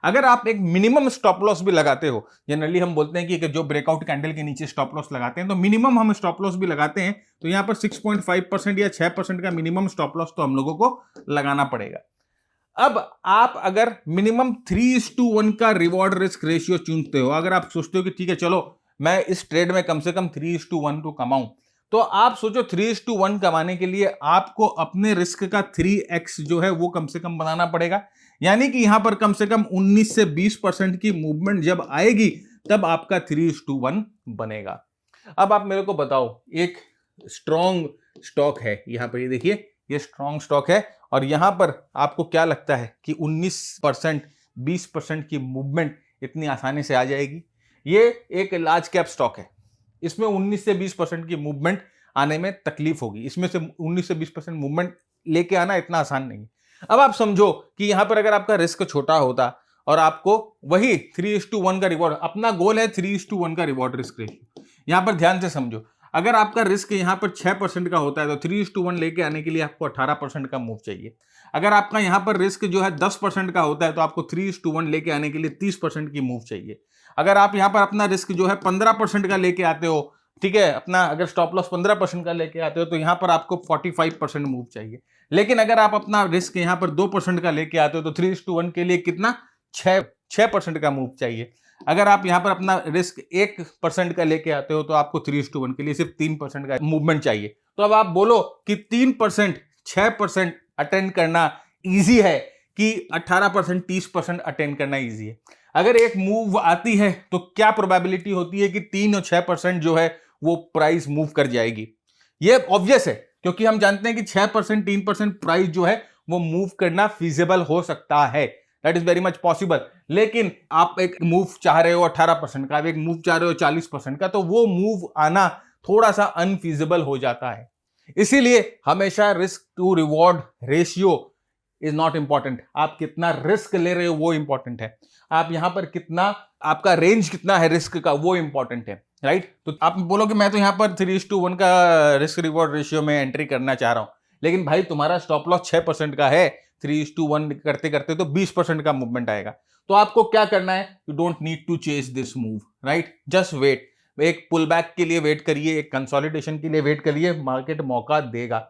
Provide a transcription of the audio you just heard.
अगर आप एक मिनिमम स्टॉप लॉस भी लगाते हो, जनरली हम बोलते हैं कि जो ब्रेकआउट कैंडल के नीचे स्टॉप लॉस लगाते हैं, तो मिनिमम हम स्टॉप लॉस भी लगाते हैं, तो यहां पर 6.5% या 6% का मिनिमम स्टॉप लॉस तो हम लोगों को लगाना पड़ेगा। अब आप अगर मिनिमम 3:1 का रिवॉर्ड रिस्क रेशियो चुनते हो, अगर आप सोचते हो कि ठीक है चलो मैं इस ट्रेड में कम से कम 3:1 तो कमाऊं, तो आप सोचो 3:1 कमाने के लिए आपको अपने रिस्क का 3x जो है वो कम से कम बनाना पड़ेगा। यानी कि यहां पर कम से कम 19 से 20% की मूवमेंट जब आएगी तब आपका 3:1 बनेगा। अब आप मेरे को बताओ, एक स्ट्रॉन्ग स्टॉक है यहां पर, ये देखिए ये स्ट्रॉन्ग स्टॉक है, और यहां पर आपको क्या लगता है कि 19% 20% की मूवमेंट इतनी आसानी से आ जाएगी? ये एक लार्ज कैप स्टॉक है, इसमें 19 से 20% की मूवमेंट आने में तकलीफ होगी, इसमें से 19 से 20% मूवमेंट लेके आना इतना आसान नहीं। अब आप समझो कि यहां पर अगर आपका रिस्क छोटा होता और आपको वही 3:1 का रिवॉर्ड, अपना गोल है 3:1 का रिवॉर्ड रिस्क रेशियो, यहां पर ध्यान से समझो, अगर आपका रिस्क यहां पर 6% का होता है तो 3:1 लेके आने के लिए आपको 18% का मूव चाहिए। अगर आपका यहां पर रिस्क जो है 10% का होता है तो आपको 3:1 लेके आने के लिए 30% की मूव चाहिए। अगर आप यहां पर अपना रिस्क जो है 15% का लेके आते हो, ठीक है, अपना अगर स्टॉप लॉस 15% का लेके आते हो, तो यहां पर आपको 45% मूव चाहिए। लेकिन अगर आप अपना रिस्क यहां पर 2% का लेके आते हो तो 3:1 के लिए कितना, 6% का मूव चाहिए। अगर आप यहां पर अपना रिस्क 1% का लेके आते हो तो आपको 3:1 के लिए सिर्फ 3% का मूवमेंट चाहिए। तो अब आप बोलो कि 3% 6% अटेंड करना इजी है कि 18% 30% अटेंड करना इजी है? अगर एक मूव आती है तो क्या प्रोबेबिलिटी होती है कि 3 और 6% जो है वो प्राइस मूव कर जाएगी? ये ऑब्वियस है, क्योंकि हम जानते हैं कि 6% 3% प्राइस जो है वो मूव करना फिजिबल हो सकता है, that is very much possible. लेकिन आप एक मूव चाह रहे हो 18% का, एक मूव चाह रहे हो 40% का, तो वो मूव आना थोड़ा सा अनफिजिबल हो जाता है। इसीलिए हमेशा risk to reward ratio is not important, आप कितना रिस्क ले रहे हो वो इंपॉर्टेंट है, आप यहां पर कितना, आपका रेंज कितना है रिस्क का वो इंपॉर्टेंट है, राइट? तो आप बोलोगे मैं तो यहां पर 3:1 का रिस्क रिवॉर्ड रेशियो में एंट्री करना चाह रहा हूं, लेकिन भाई तुम्हारा स्टॉप लॉस 6% का है, 3:1 करते करते तो 20% का मूवमेंट आएगा। तो आपको क्या करना है, you don't need to chase this move, right? Just wait, एक पुल बैक के लिए वेट करिए, एक कंसोलिडेशन के लिए वेट करिए, मार्केट मौका देगा।